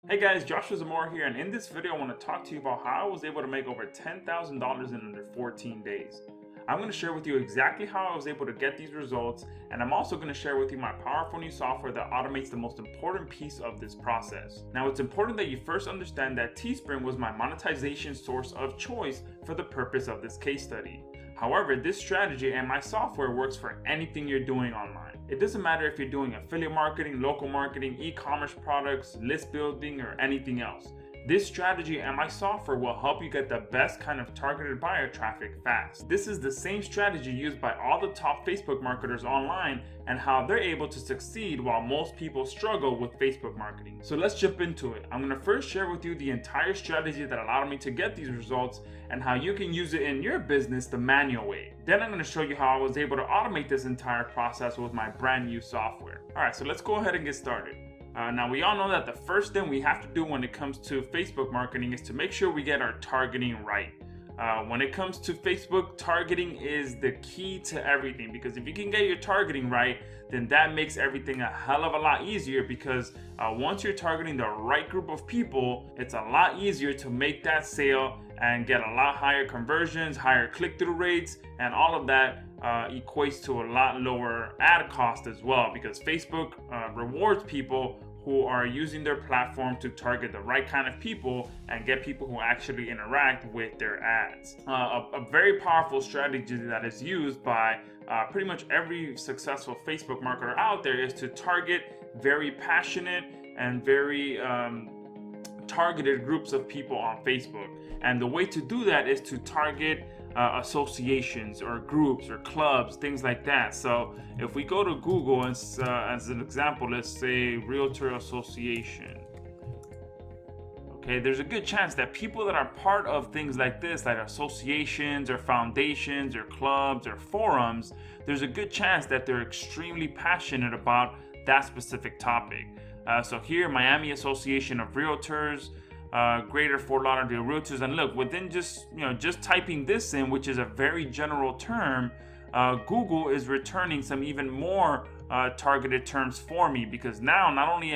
Hey guys, Joshua Zamora here, and in this video I want to talk to you about how I was able to make over $10,000 in under 14 days. I'm going to share with you exactly how I was able to get these results, and I'm also going to share with you my powerful new software that automates the most important piece of this process. Now, it's important that you first understand that Teespring was my monetization source of choice for the purpose of this case study. However, this strategy and my software works for anything you're doing online. It doesn't matter if you're doing affiliate marketing, local marketing, e-commerce products, list building, or anything else. This strategy and my software will help you get the best kind of targeted buyer traffic fast. This is the same strategy used by all the top Facebook marketers online and how they're able to succeed while most people struggle with Facebook marketing. So let's jump into it. I'm going to first share with you the entire strategy that allowed me to get these results and how you can use it in your business the manual way. Then I'm going to show you how I was able to automate this entire process with my brand new software. Alright, so let's go ahead and get started. Now, we all know that the first thing we have to do when it comes to Facebook marketing is to make sure we get our targeting right. When it comes to Facebook, targeting is the key to everything, because if you can get your targeting right, then that makes everything a hell of a lot easier, because once you're targeting the right group of people, it's a lot easier to make that sale and get a lot higher conversions, higher click-through rates, and all of that equates to a lot lower ad cost as well, because Facebook rewards people who are using their platform to target the right kind of people and get people who actually interact with their ads. A very powerful strategy that is used by pretty much every successful Facebook marketer out there is to target very passionate and very targeted groups of people on Facebook. And the way to do that is to target associations or groups or clubs, things like that. So if we go to Google and as an example, let's say Realtor Association. Okay, there's a good chance that people that are part of things like this, like associations or foundations or clubs or forums, there's a good chance that they're extremely passionate about that specific topic. So here, Miami Association of Realtors, Greater Fort Lauderdale Realtors, and look, within just typing this in, which is a very general term, Google is returning some even more targeted terms for me, because now not only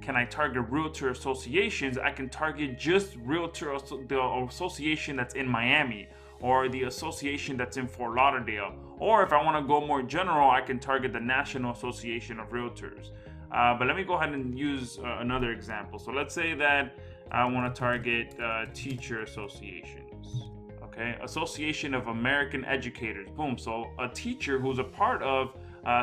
can I target realtor associations, I can target just the association that's in Miami, or the association that's in Fort Lauderdale, or if I want to go more general, I can target the National Association of Realtors. But let me go ahead and use another example. So let's say that I want to target teacher associations. Okay, Association of American Educators. Boom. So a teacher who's a part of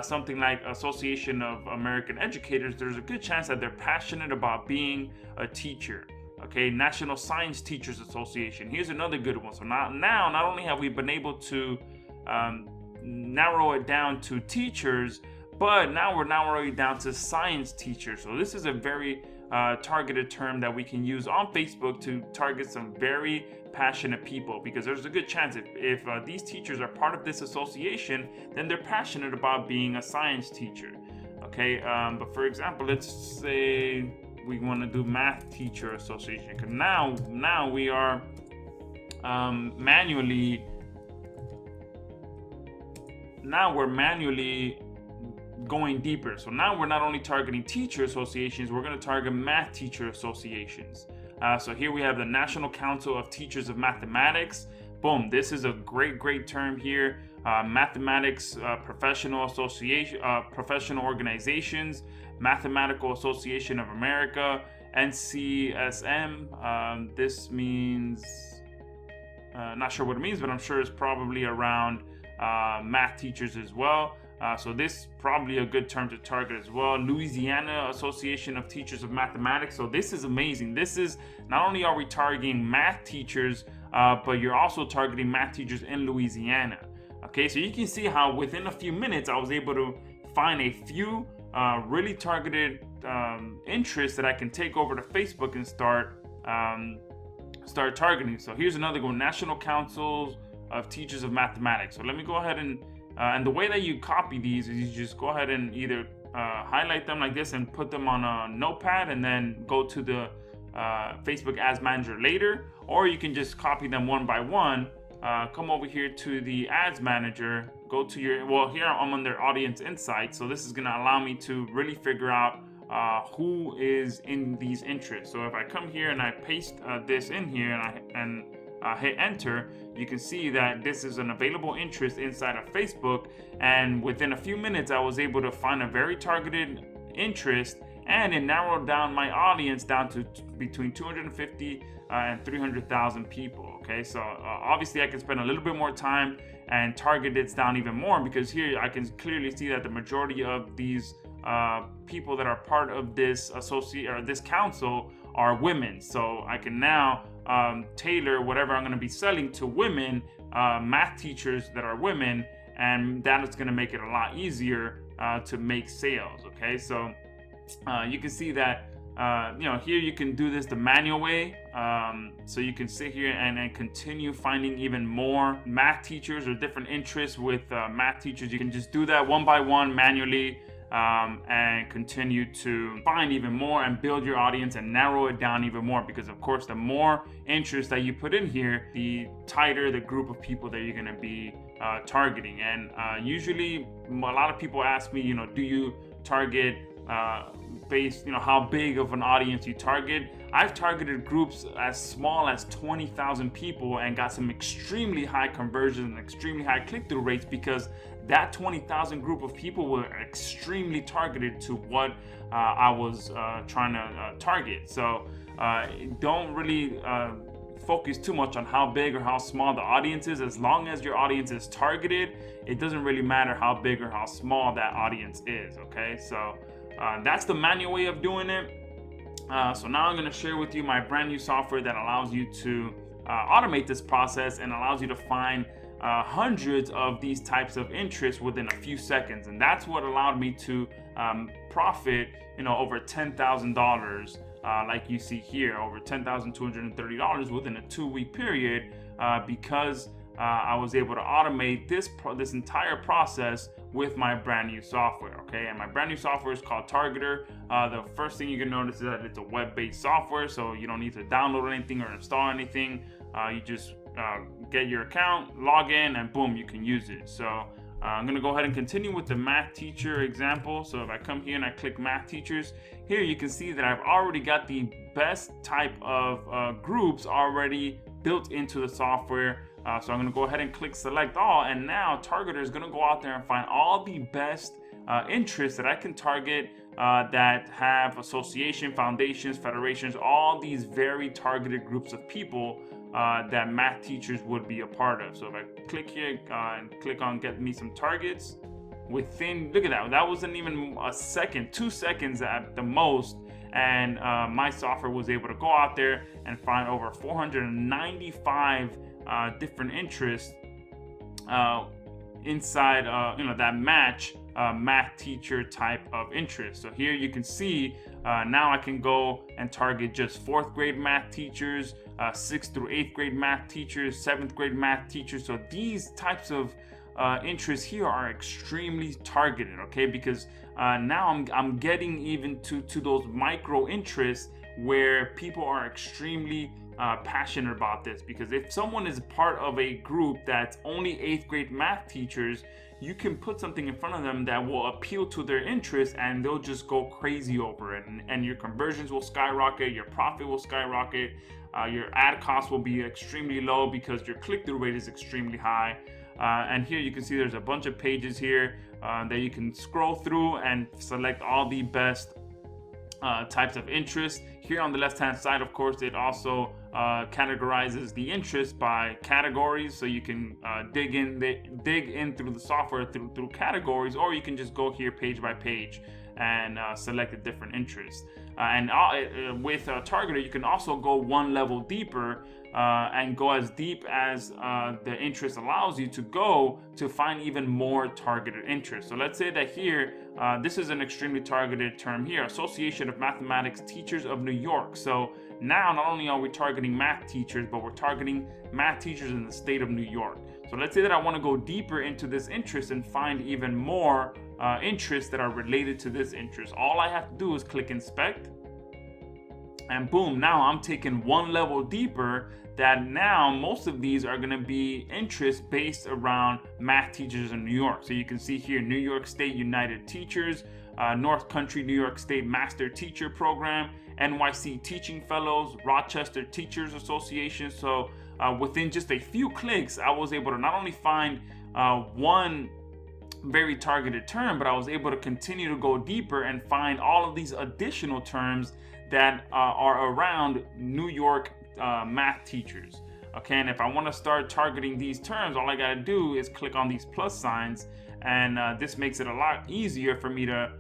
something like Association of American Educators, there's a good chance that they're passionate about being a teacher. Okay, National Science Teachers Association. Here's another good one. So now not only have we been able to narrow it down to teachers, but now we're narrowing it down to science teachers. So this is a very targeted term that we can use on Facebook to target some very passionate people, because there's a good chance if these teachers are part of this association, then they're passionate about being a science teacher. Okay, but for example, let's say we want to do math teacher association, because now we are manually going deeper. So now we're not only targeting teacher associations, we're going to target math teacher associations. So here we have the National Council of Teachers of Mathematics. Boom, this is a great term here. Mathematics professional association, professional organizations, Mathematical Association of America, NCSM. This means, not sure what it means, but I'm sure it's probably around math teachers as well. So this is probably a good term to target as well. Louisiana Association of Teachers of Mathematics. So this is amazing. This is, not only are we targeting math teachers, but you're also targeting math teachers in Louisiana. Okay, so you can see how within a few minutes I was able to find a few really targeted interests that I can take over to Facebook and start targeting. So here's another one: National Councils of Teachers of Mathematics. So let me go ahead and the way that you copy these is you just go ahead and either highlight them like this and put them on a notepad and then go to the Facebook Ads Manager later, or you can just copy them one by one. Come over here to the Ads Manager, go to your, well, here I'm under Audience Insights, so this is going to allow me to really figure out who is in these interests. So if I come here and I paste this in here and I hit enter, you can see that this is an available interest inside of Facebook, and within a few minutes I was able to find a very targeted interest, and it narrowed down my audience down to between 250 and 300,000 people. Okay, so obviously I can spend a little bit more time and target it down even more, because here I can clearly see that the majority of these people that are part of this this council are women. So I can now tailor whatever I'm going to be selling to women, math teachers that are women, and that is going to make it a lot easier to make sales. Okay, so you can see that here you can do this the manual way. So you can sit here and continue finding even more math teachers or different interests with math teachers. You can just do that one by one manually, and continue to find even more and build your audience and narrow it down even more, because of course the more interest that you put in here, the tighter the group of people that you're going to be targeting. And usually a lot of people ask me, do you target based, how big of an audience you target? I've targeted groups as small as 20,000 people and got some extremely high conversions and extremely high click-through rates, because that 20,000 group of people were extremely targeted to what I was trying to target. So don't really focus too much on how big or how small the audience is. As long as your audience is targeted, it doesn't really matter how big or how small that audience is. Okay, so that's the manual way of doing it. So now I'm going to share with you my brand new software that allows you to automate this process and allows you to find hundreds of these types of interests within a few seconds. And that's what allowed me to profit over $10,000, like you see here, over $10,230 within a 2-week period, because I was able to automate this entire process with my brand new software. Okay, and my brand new software is called Targetr. The first thing you can notice is that it's a web-based software, so you don't need to download anything or install anything. You just get your account, log in, and boom, you can use it. So I'm going to go ahead and continue with the math teacher example. So if I come here and I click math teachers, here you can see that I've already got the best type of groups already built into the software. So I'm going to go ahead and click select all, and now Targetr is going to go out there and find all the best interests that I can target that have association, foundations, federations, all these very targeted groups of people that math teachers would be a part of. So if I click here and click on get me some targets, look at that, that wasn't even a second, 2 seconds at the most, and my software was able to go out there and find over 495 different interests inside that match math teacher type of interest. So here you can see now I can go and target just 4th grade math teachers, 6th through 8th grade math teachers, 7th grade math teachers. So these types of interests here are extremely targeted, okay, because now I'm getting even to those micro interests where people are extremely passionate about this. Because if someone is part of a group that's only 8th grade math teachers, you can put something in front of them that will appeal to their interests, and they'll just go crazy over it, and your conversions will skyrocket, your profit will skyrocket, your ad cost will be extremely low because your click-through rate is extremely high. And here you can see there's a bunch of pages here that you can scroll through and select all the best types of interest. Here on the left hand side, of course, it also categorizes the interest by categories, so you can dig in through the software through categories, or you can just go here page by page and select a different interest. With Targetr, you can also go one level deeper and go as deep as the interest allows you to go to find even more targeted interest. So let's say that here, this is an extremely targeted term here, Association of Mathematics Teachers of New York. So now not only are we targeting math teachers, but we're targeting math teachers in the state of New York. So let's say that I want to go deeper into this interest and find even more interests that are related to this interest. All I have to do is click inspect, and boom, now I'm taking one level deeper, that now most of these are going to be interests based around math teachers in New York. So you can see here, New York State United Teachers, North Country, New York State Master Teacher Program, NYC Teaching Fellows, Rochester Teachers Association. So within just a few clicks, I was able to not only find one very targeted term, but I was able to continue to go deeper and find all of these additional terms that are around New York math teachers. Okay, and if I want to start targeting these terms, all I got to do is click on these plus signs, and this makes it a lot easier for me to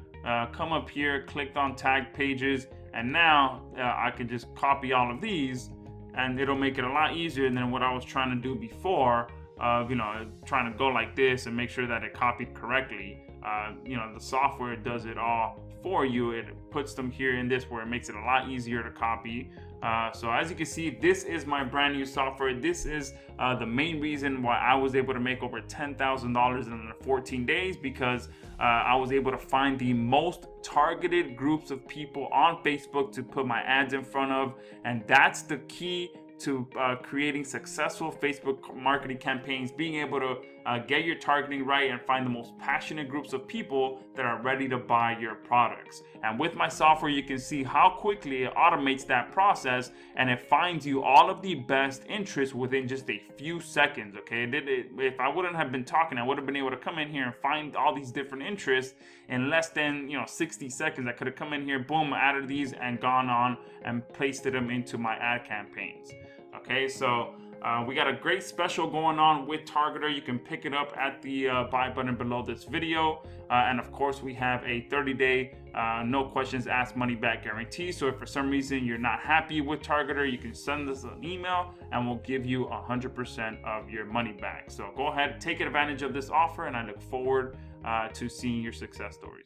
come up here, click on tag pages, and now I can just copy all of these, and it'll make it a lot easier than what I was trying to do before of trying to go like this and make sure that it copied correctly. The software does it all for you. It puts them here in this where it makes it a lot easier to copy. So as you can see, this is my brand new software. This is the main reason why I was able to make over $10,000 in under 14 days, because I was able to find the most targeted groups of people on Facebook to put my ads in front of. And that's the key to creating successful Facebook marketing campaigns, being able to get your targeting right and find the most passionate groups of people that are ready to buy your products. And with my software, you can see how quickly it automates that process, and it finds you all of the best interests within just a few seconds. Okay, if I wouldn't have been talking, I would have been able to come in here and find all these different interests in less than 60 seconds. I could have come in here, boom, added these and gone on and pasted them into my ad campaigns. Okay, so we got a great special going on with Targetr. You can pick it up at the buy button below this video. And of course, we have a 30-day no questions asked money back guarantee. So if for some reason you're not happy with Targetr, you can send us an email and we'll give you 100% of your money back. So go ahead, take advantage of this offer, and I look forward to seeing your success stories.